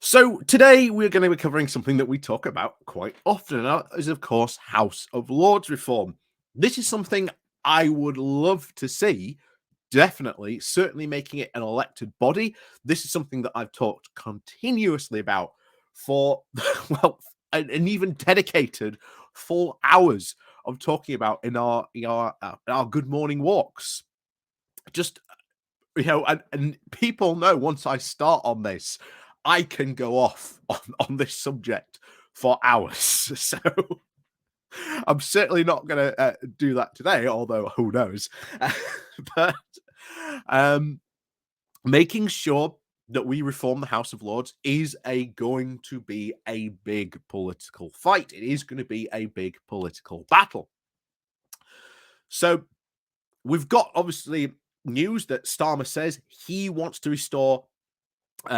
So today we're going to be covering something that we talk about quite often, and that is of course House of Lords reform. This is something I would love to see, definitely, certainly making it an elected body. This is something that I've talked continuously about for well, and even dedicated full hours of talking about in our good morning walks. Just and people know once I start on this, I can go off on this subject for hours. So I'm certainly not going to do that today, although who knows? but um, making sure that we reform the House of Lords is going to be a big political fight. It is going to be a big political battle. So we've got obviously news that Starmer says he wants to restore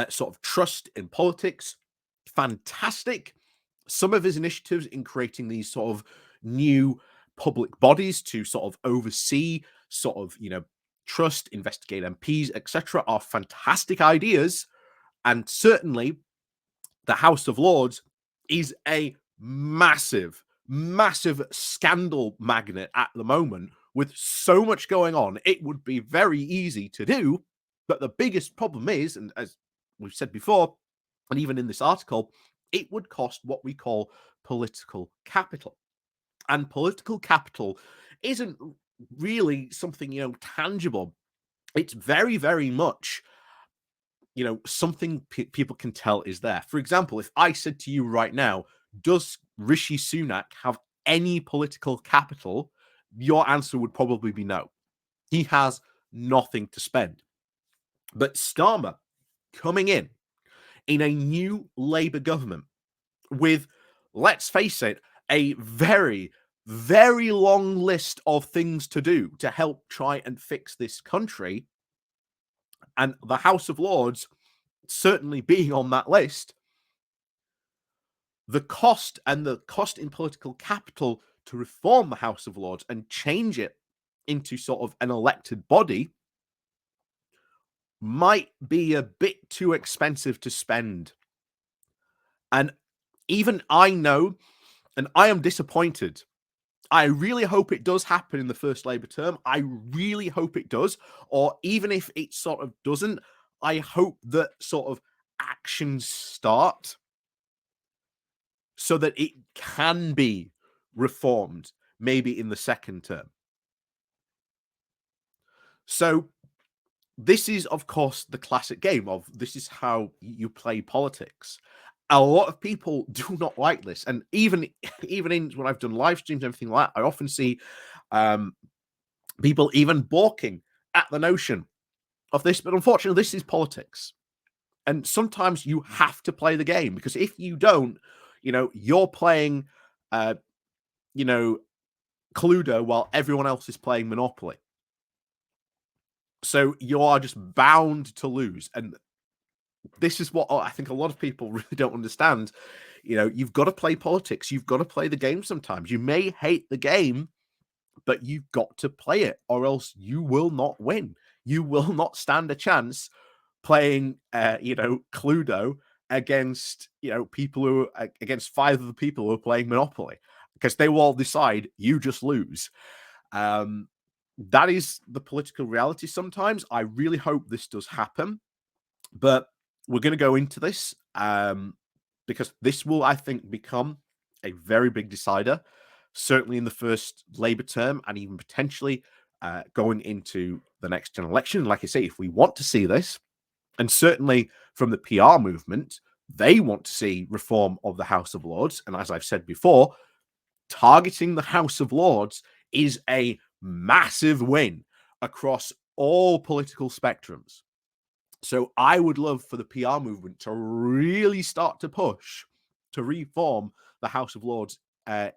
sort of trust in politics. Fantastic. Some of his initiatives in creating these sort of new public bodies to sort of oversee, sort of, trust, investigate MPs, etc., are fantastic ideas. And certainly the House of Lords is a massive, massive scandal magnet at the moment with so much going on. It would be very easy to do. But the biggest problem is, and as we've said before, and even in this article, it would cost what we call political capital. And political capital isn't really something, tangible. It's very, very much, something people can tell is there. For example, if I said to you right now, does Rishi Sunak have any political capital? Your answer would probably be no. He has nothing to spend. But Starmer coming in a new Labour government with, let's face it, a very, very long list of things to do to help try and fix this country, and the House of Lords certainly being on that list, the cost in political capital to reform the House of Lords and change it into sort of an elected body might be a bit too expensive to spend. And even I know, and I am disappointed. I really hope it does happen in the first Labour term. I really hope it does. Or even if it sort of doesn't, I hope that sort of actions start so that it can be reformed maybe in the second term. So this is, of course, the classic game of this is how you play politics. A lot of people do not like this, and even in when I've done live streams and everything like that, I often see people even balking at the notion of this. But unfortunately, this is politics, and sometimes you have to play the game, because if you don't, you're playing, you know, Cluedo while everyone else is playing Monopoly. So you are just bound to lose. And this is what I think a lot of people really don't understand. You've got to play politics. You've got to play the game sometimes. You may hate the game, but you've got to play it, or else you will not win. You will not stand a chance playing, Cluedo against, people who against five of the people who are playing Monopoly, because they will all decide you just lose. That is the political reality sometimes. I really hope this does happen, but we're going to go into this because this will, I think, become a very big decider, certainly in the first Labour term and even potentially going into the next general election. Like I say, if we want to see this, and certainly from the PR movement, they want to see reform of the House of Lords. And as I've said before, targeting the House of Lords is a massive win across all political spectrums. So I would love for the PR movement to really start to push to reform the House of Lords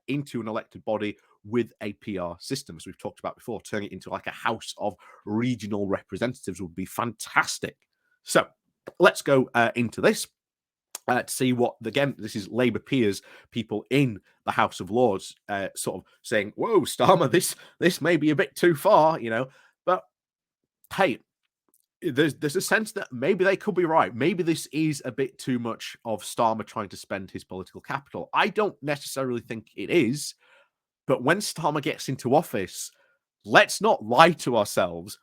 into an elected body with a PR system, as we've talked about before. Turning it into like a House of Regional Representatives would be fantastic. So let's go into this. To see what, again, this is Labour peers, people in the House of Lords, sort of saying, "Whoa, Starmer, this may be a bit too far," But hey, there's a sense that maybe they could be right. Maybe this is a bit too much of Starmer trying to spend his political capital. I don't necessarily think it is, but when Starmer gets into office, let's not lie to ourselves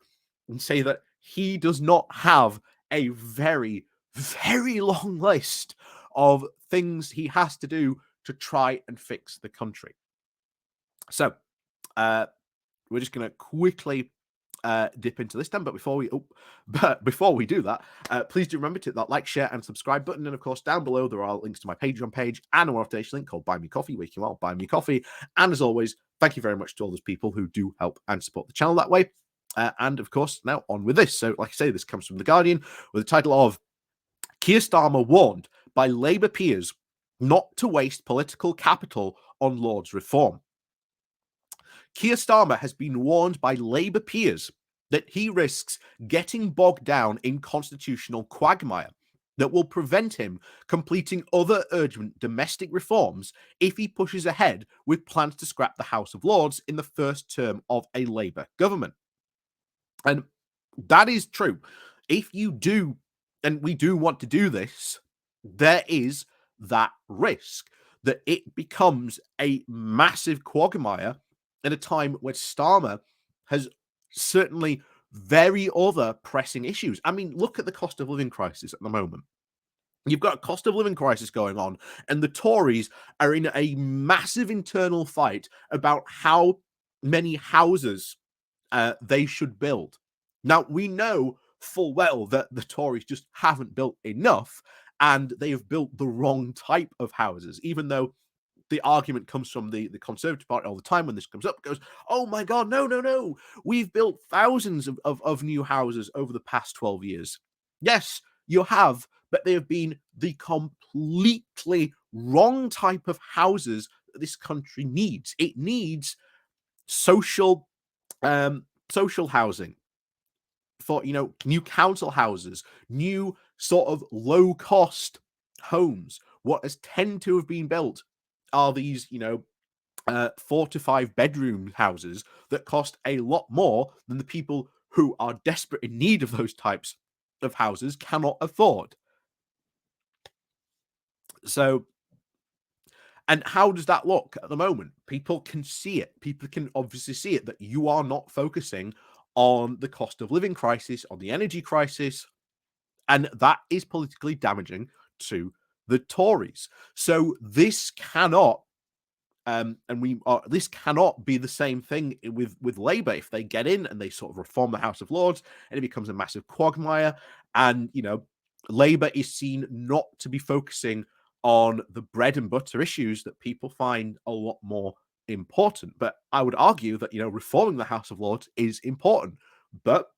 and say that he does not have a very, very long list of things he has to do to try and fix the country. So, we're just going to quickly dip into this then. But before we do that, please do remember to hit that like, share, and subscribe button. And of course, down below there are links to my Patreon page and a motivation link called Buy Me Coffee, where you can all buy me coffee. And as always, thank you very much to all those people who do help and support the channel that way. And of course, now on with this. So, like I say, this comes from The Guardian with the title of Keir Starmer warned by Labour peers not to waste political capital on Lords reform. Keir Starmer has been warned by Labour peers that he risks getting bogged down in constitutional quagmire that will prevent him completing other urgent domestic reforms if he pushes ahead with plans to scrap the House of Lords in the first term of a Labour government. And that is true. If you do, and we do want to do this, there is that risk that it becomes a massive quagmire at a time where Starmer has certainly very other pressing issues. I mean, look at the cost of living crisis at the moment. You've got a cost of living crisis going on, and the Tories are in a massive internal fight about how many houses they should build. Now, we know full well that the Tories just haven't built enough, and they have built the wrong type of houses, even though the argument comes from the Conservative Party all the time when this comes up. It goes, oh my God, no. We've built thousands of new houses over the past 12 years. Yes, you have, but they have been the completely wrong type of houses that this country needs. It needs social housing for, new council houses, new sort of low cost homes. What has tend to have been built are these, 4 to 5 bedroom houses that cost a lot more than the people who are desperate in need of those types of houses cannot afford. So, and how does that look at the moment? People can see it. People can obviously see it that you are not focusing on the cost of living crisis, on the energy crisis, and that is politically damaging to the Tories. So this cannot this cannot be the same thing with Labour if they get in and they sort of reform the House of Lords and it becomes a massive quagmire. And Labour is seen not to be focusing on the bread and butter issues that people find a lot more important. But I would argue that reforming the House of Lords is important. But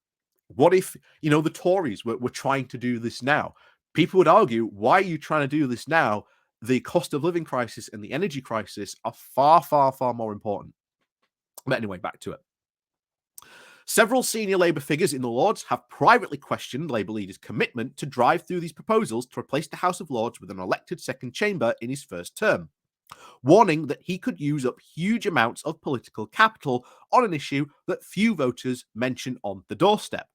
what if the Tories were trying to do this now? People would argue, why are you trying to do this now? The cost of living crisis and the energy crisis are far, far, far more important. But anyway, back to it. Several senior Labour figures in the Lords have privately questioned Labour leader's commitment to drive through these proposals to replace the House of Lords with an elected second chamber in his first term, warning that he could use up huge amounts of political capital on an issue that few voters mention on the doorstep.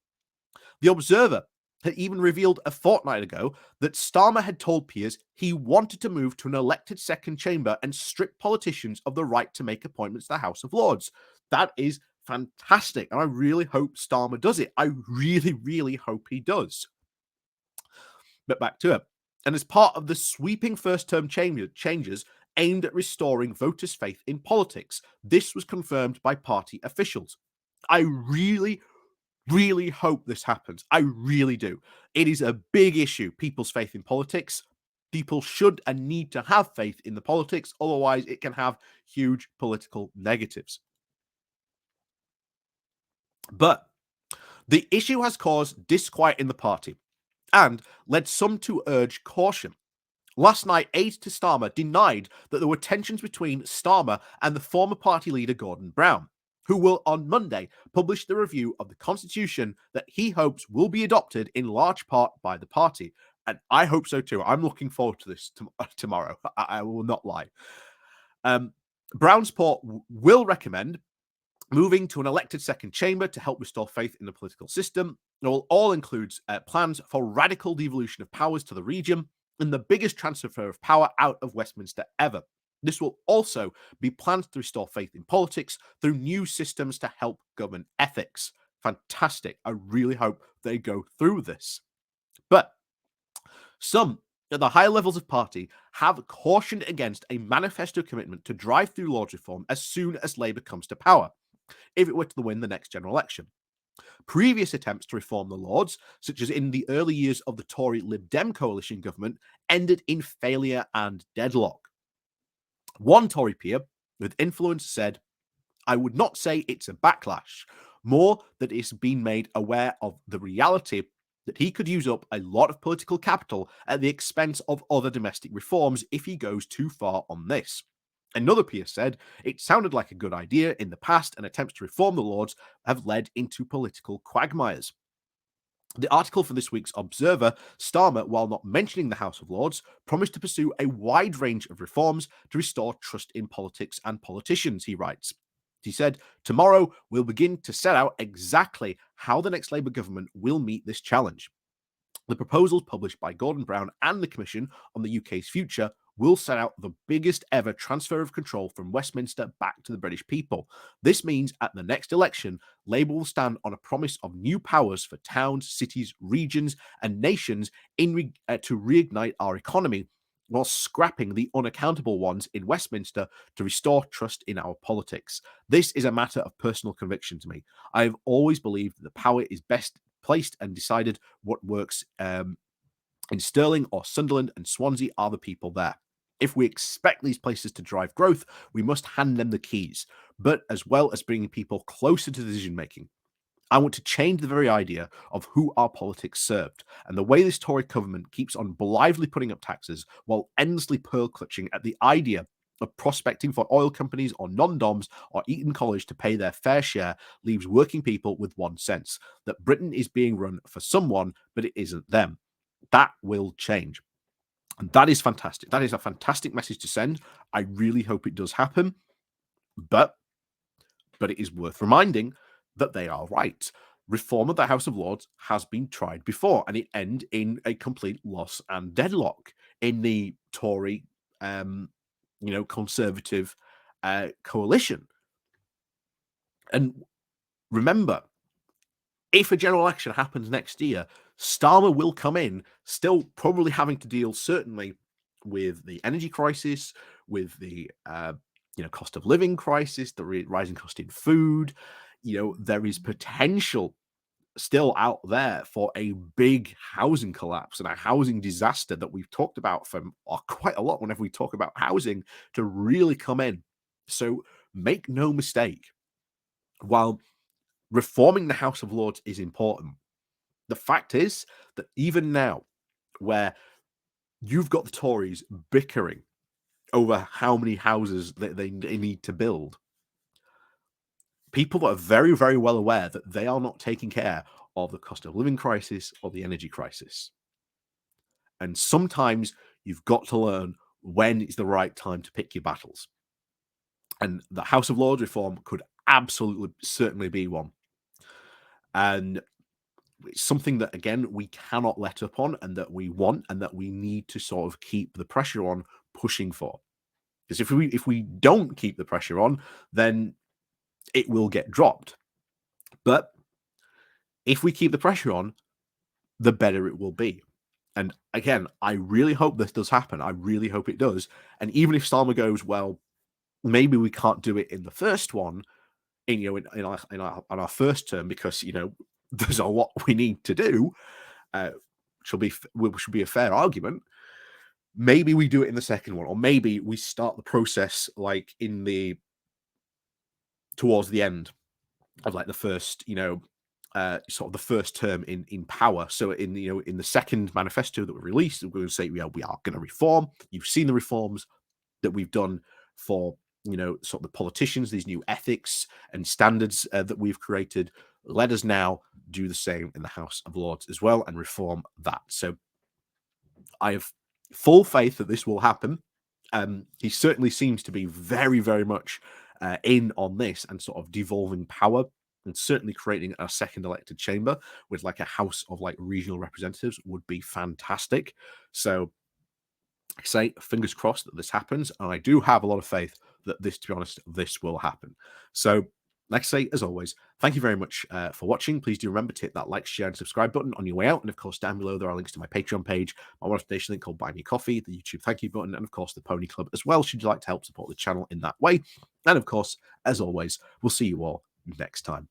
The Observer had even revealed a fortnight ago that Starmer had told peers he wanted to move to an elected second chamber and strip politicians of the right to make appointments to the House of Lords. That is fantastic, and I really hope Starmer does it. I really, really hope he does. But back to it. And as part of the sweeping first-term changes aimed at restoring voters' faith in politics, this was confirmed by party officials. I really hope this happens. I really do. It is a big issue, people's faith in politics. People should and need to have faith in the politics, otherwise it can have huge political negatives. But the issue has caused disquiet in the party and led some to urge caution. Last night, aides to Starmer denied that there were tensions between Starmer and the former party leader Gordon Brown, who will on Monday publish the review of the Constitution that he hopes will be adopted in large part by the party. And I hope so too. I'm looking forward to this tomorrow. I will not lie. Brown's report will recommend moving to an elected second chamber to help restore faith in the political system. It all includes plans for radical devolution of powers to the region and the biggest transfer of power out of Westminster ever. This will also be plans to restore faith in politics through new systems to help govern ethics. Fantastic. I really hope they go through this. But some at the higher levels of party have cautioned against a manifesto commitment to drive through Lords reform as soon as Labour comes to power, if it were to win the next general election. Previous attempts to reform the Lords, such as in the early years of the Tory Lib Dem coalition government, ended in failure and deadlock. One Tory peer with influence said, "I would not say it's a backlash, more that it's been made aware of the reality that he could use up a lot of political capital at the expense of other domestic reforms if he goes too far on this." Another peer said, "It sounded like a good idea in the past, and attempts to reform the Lords have led into political quagmires." The article for this week's Observer, Starmer, while not mentioning the House of Lords, promised to pursue a wide range of reforms to restore trust in politics and politicians, he writes. He said, "Tomorrow we'll begin to set out exactly how the next Labour government will meet this challenge. The proposals published by Gordon Brown and the Commission on the UK's future will set out the biggest ever transfer of control from Westminster back to the British people. This means at the next election, Labour will stand on a promise of new powers for towns, cities, regions, and nations to reignite our economy, while scrapping the unaccountable ones in Westminster to restore trust in our politics. This is a matter of personal conviction to me. I have always believed that the power is best placed and decided what works in Stirling or Sunderland and Swansea are the people there. If we expect these places to drive growth, we must hand them the keys, but as well as bringing people closer to decision making. I want to change the very idea of who our politics served, and the way this Tory government keeps on blithely putting up taxes while endlessly pearl clutching at the idea of prospecting for oil companies or non-doms or Eton College to pay their fair share leaves working people with one sense, that Britain is being run for someone, but it isn't them. That will change. And that is fantastic. That is a fantastic message to send. I really hope it does happen. But it is worth reminding that they are right. Reform of the House of Lords has been tried before, and it ended in a complete loss and deadlock in the Tory, Conservative coalition. And remember, if a general election happens next year, Starmer will come in, still probably having to deal certainly with the energy crisis, with the cost of living crisis, the rising cost in food. There is potential still out there for a big housing collapse and a housing disaster that we've talked about for quite a lot whenever we talk about housing to really come in. So make no mistake, while reforming the House of Lords is important, the fact is that even now, where you've got the Tories bickering over how many houses they need to build, people are very, very well aware that they are not taking care of the cost of living crisis or the energy crisis. And sometimes you've got to learn when is the right time to pick your battles. And the House of Lords reform could absolutely, certainly be one. And it's something that, again, we cannot let up on, and that we want, and that we need to sort of keep the pressure on pushing for. Because if we don't keep the pressure on, then it will get dropped. But if we keep the pressure on, the better it will be. And again, I really hope this does happen. I really hope it does. And even if Starmer goes, well, maybe we can't do it in the first one, in our first term, because there's a lot we need to do. Should be a fair argument. Maybe we do it in the second one, or maybe we start the process like towards the end of like the first, sort of the first term in power. So in the second manifesto that we released, we're going to say, yeah, we are going to reform. You've seen the reforms that we've done for sort of the politicians, these new ethics and standards that we've created. Let us now do the same in the House of Lords as well and reform that. So I have full faith that this will happen. He certainly seems to be very, very much in on this and sort of devolving power, and certainly creating a second elected chamber with like a house of like regional representatives would be fantastic. So I say fingers crossed that this happens, and I do have a lot of faith that this, to be honest, this will happen. So like I say, as always, thank you very much for watching. Please do remember to hit that like, share, and subscribe button on your way out. And of course, down below, there are links to my Patreon page, my one donation link called Buy Me Coffee, the YouTube thank you button, and of course, the Pony Club as well, should you like to help support the channel in that way. And of course, as always, we'll see you all next time.